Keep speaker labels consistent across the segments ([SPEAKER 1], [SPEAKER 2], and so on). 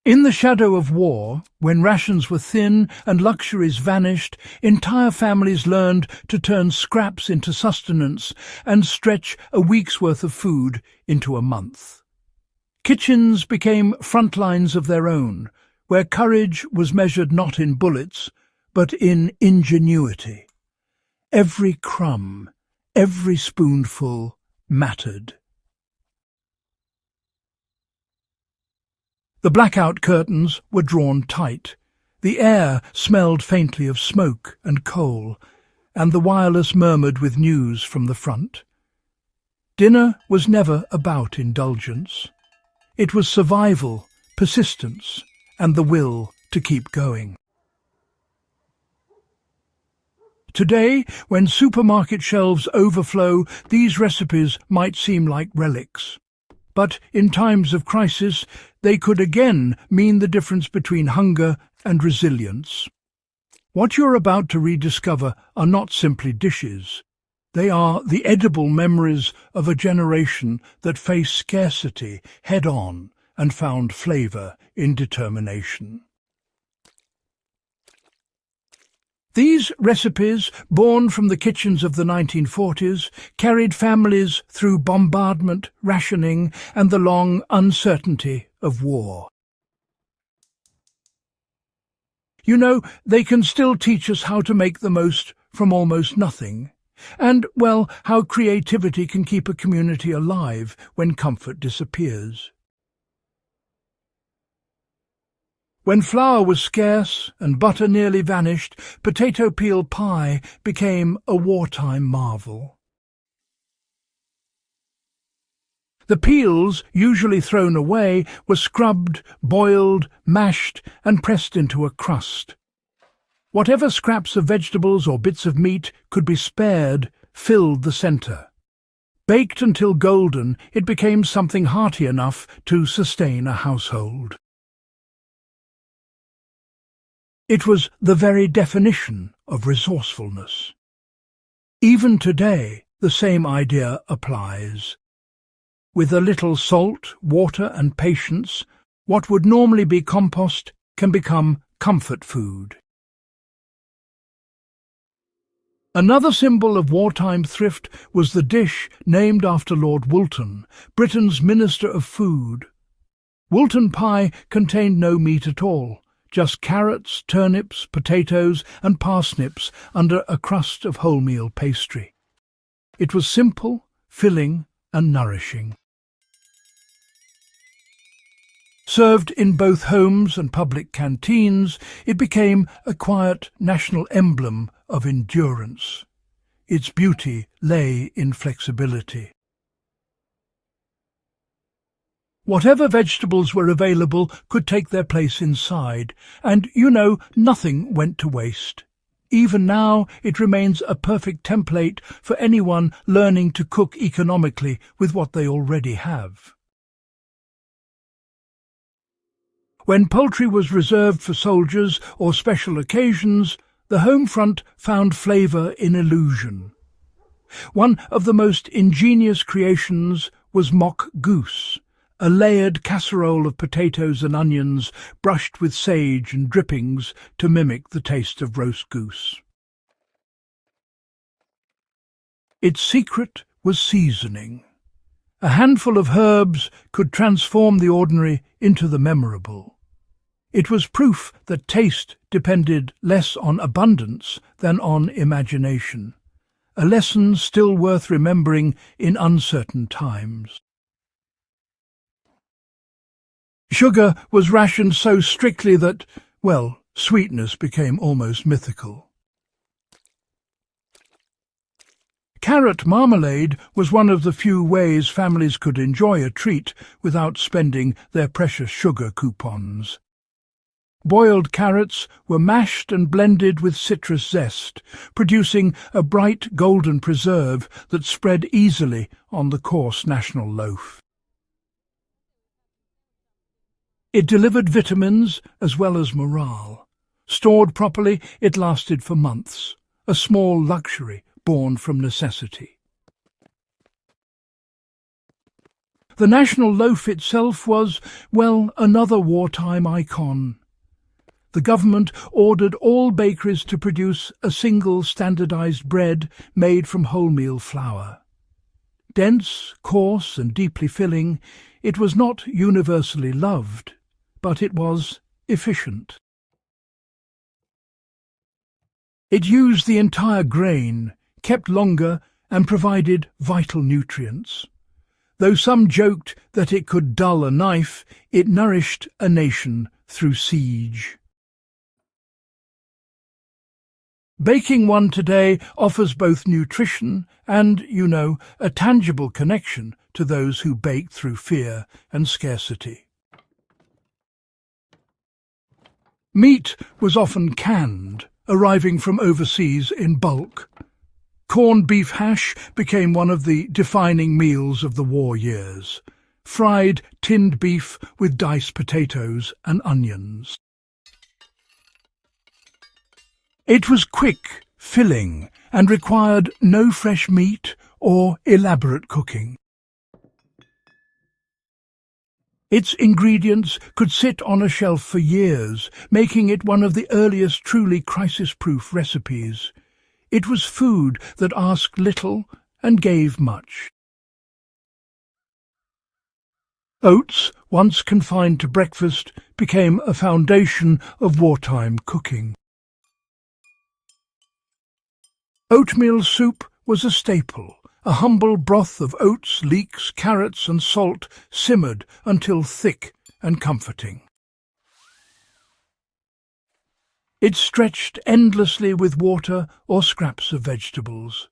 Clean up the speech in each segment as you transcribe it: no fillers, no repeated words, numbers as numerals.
[SPEAKER 1] In the shadow of war, when rations were thin and luxuries vanished, entire families learned to turn scraps into sustenance and stretch a week's worth of food into a month. Kitchens became front lines of their own, where courage was measured not in bullets, but in ingenuity. Every crumb, every spoonful mattered. The blackout curtains were drawn tight. The air smelled faintly of smoke and coal, and the wireless murmured with news from the front. Dinner was never about indulgence. It was survival, persistence, and the will to keep going. Today, when supermarket shelves overflow, these recipes might seem like relics. But in times of crisis, they could again mean the difference between hunger and resilience. What you're about to rediscover are not simply dishes. They are the edible memories of a generation that faced scarcity head-on and found flavour in determination. These recipes, born from the kitchens of the 1940s, carried families through bombardment, rationing, and the long uncertainty of war. You know, they can still teach us how to make the most from almost nothing, and, well, how creativity can keep a community alive when comfort disappears. When flour was scarce and butter nearly vanished, potato peel pie became a wartime marvel. The peels, usually thrown away, were scrubbed, boiled, mashed, and pressed into a crust. Whatever scraps of vegetables or bits of meat could be spared filled the centre. Baked until golden, it became something hearty enough to sustain a household. It was the very definition of resourcefulness. Even today, the same idea applies. With a little salt, water, and patience, what would normally be compost can become comfort food. Another symbol of wartime thrift was the dish named after Lord Woolton, Britain's Minister of Food. Woolton pie contained no meat at all, just carrots, turnips, potatoes, and parsnips under a crust of wholemeal pastry. It was simple, filling, and nourishing. Served in both homes and public canteens, it became a quiet national emblem of endurance. Its beauty lay in flexibility. Whatever vegetables were available could take their place inside, and, you know, nothing went to waste. Even now, it remains a perfect template for anyone learning to cook economically with what they already have. When poultry was reserved for soldiers or special occasions, the home front found flavour in illusion. One of the most ingenious creations was mock goose, a layered casserole of potatoes and onions brushed with sage and drippings to mimic the taste of roast goose. Its secret was seasoning. A handful of herbs could transform the ordinary into the memorable. It was proof that taste depended less on abundance than on imagination, a lesson still worth remembering in uncertain times. Sugar was rationed so strictly that, well, sweetness became almost mythical. Carrot marmalade was one of the few ways families could enjoy a treat without spending their precious sugar coupons. Boiled carrots were mashed and blended with citrus zest, producing a bright golden preserve that spread easily on the coarse national loaf. It delivered vitamins as well as morale. Stored properly, it lasted for months, a small luxury born from necessity. The national loaf itself was, well, another wartime icon. The government ordered all bakeries to produce a single standardized bread made from wholemeal flour. Dense, coarse and deeply filling, it was not universally loved, but it was efficient. It used the entire grain, kept longer, and provided vital nutrients. Though some joked that it could dull a knife, it nourished a nation through siege. Baking one today offers both nutrition and, a tangible connection to those who baked through fear and scarcity. Meat was often canned, arriving from overseas in bulk. Corned beef hash became one of the defining meals of the war years. Fried tinned beef with diced potatoes and onions. It was quick, filling, and required no fresh meat or elaborate cooking. Its ingredients could sit on a shelf for years, making it one of the earliest truly crisis-proof recipes. It was food that asked little and gave much. Oats, once confined to breakfast, became a foundation of wartime cooking. Oatmeal soup was a staple, a humble broth of oats, leeks, carrots and salt simmered until thick and comforting. It stretched endlessly with water or scraps of vegetables.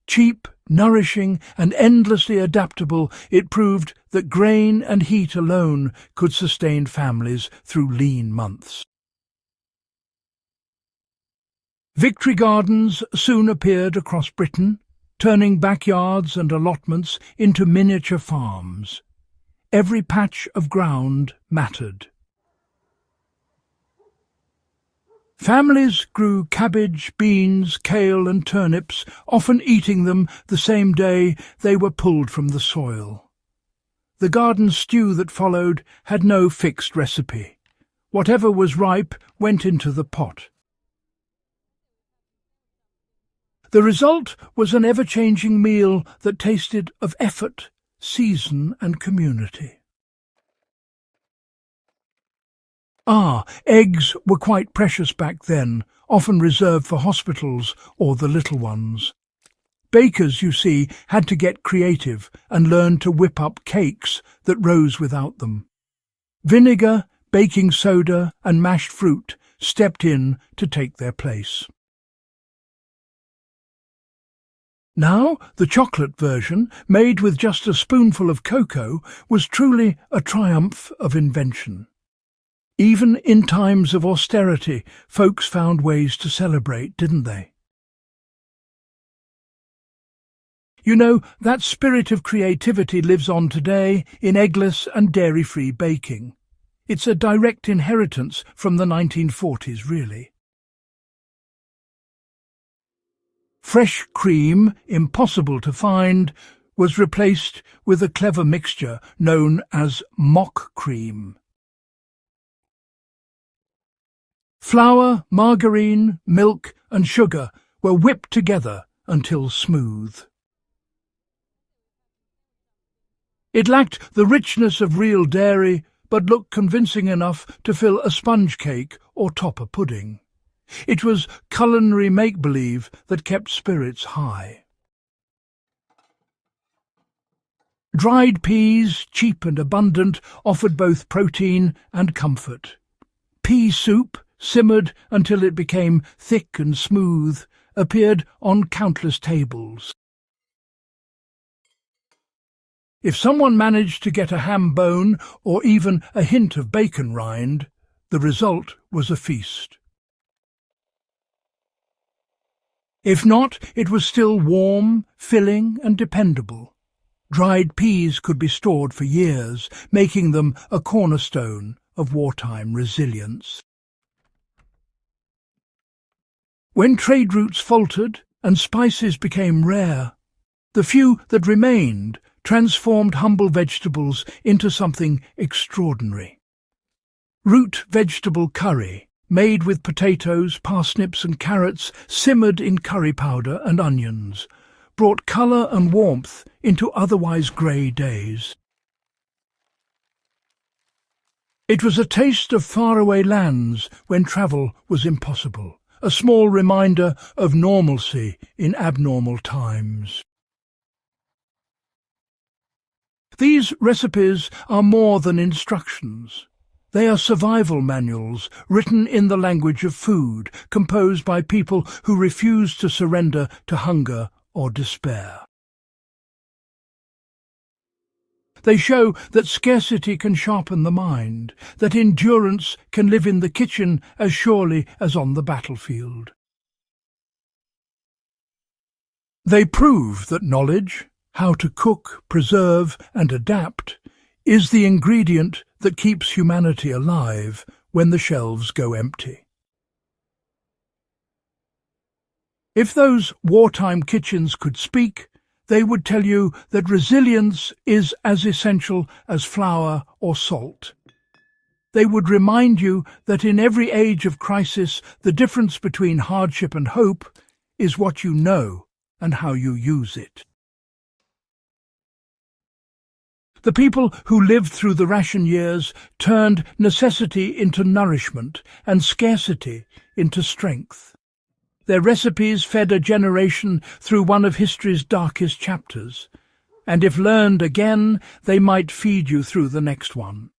[SPEAKER 1] Cheap, nourishing and endlessly adaptable, it proved that grain and heat alone could sustain families through lean months. Victory gardens soon appeared across Britain, turning backyards and allotments into miniature farms. Every patch of ground mattered. Families grew cabbage, beans, kale and turnips, often eating them the same day they were pulled from the soil. The garden stew that followed had no fixed recipe. Whatever was ripe went into the pot. The result was an ever-changing meal that tasted of effort, season and community. Eggs were quite precious back then, often reserved for hospitals or the little ones. Bakers, you see, had to get creative and learn to whip up cakes that rose without them. Vinegar, baking soda and mashed fruit stepped in to take their place. Now, the chocolate version, made with just a spoonful of cocoa, was truly a triumph of invention. Even in times of austerity, folks found ways to celebrate, didn't they? That spirit of creativity lives on today in eggless and dairy-free baking. It's a direct inheritance from the 1940s, really. Fresh cream, impossible to find, was replaced with a clever mixture known as mock cream. Flour, margarine, milk and sugar were whipped together until smooth. It lacked the richness of real dairy, but looked convincing enough to fill a sponge cake or top a pudding. It was culinary make-believe that kept spirits high. Dried peas, cheap and abundant, offered both protein and comfort. Pea soup, simmered until it became thick and smooth, appeared on countless tables. If someone managed to get a ham bone or even a hint of bacon rind, the result was a feast. If not, it was still warm, filling and dependable. Dried peas could be stored for years, making them a cornerstone of wartime resilience. When trade routes faltered and spices became rare, the few that remained transformed humble vegetables into something extraordinary. Root vegetable curry, made with potatoes, parsnips and carrots simmered in curry powder and onions, brought colour and warmth into otherwise grey days. It was a taste of faraway lands when travel was impossible, a small reminder of normalcy in abnormal times. These recipes are more than instructions. They are survival manuals written in the language of food, composed by people who refuse to surrender to hunger or despair. They show that scarcity can sharpen the mind, that endurance can live in the kitchen as surely as on the battlefield. They prove that knowledge, how to cook, preserve and adapt, is the ingredient that keeps humanity alive when the shelves go empty. If those wartime kitchens could speak, they would tell you that resilience is as essential as flour or salt. They would remind you that in every age of crisis, the difference between hardship and hope is what you know and how you use it. The people who lived through the ration years turned necessity into nourishment and scarcity into strength. Their recipes fed a generation through one of history's darkest chapters, and if learned again, they might feed you through the next one.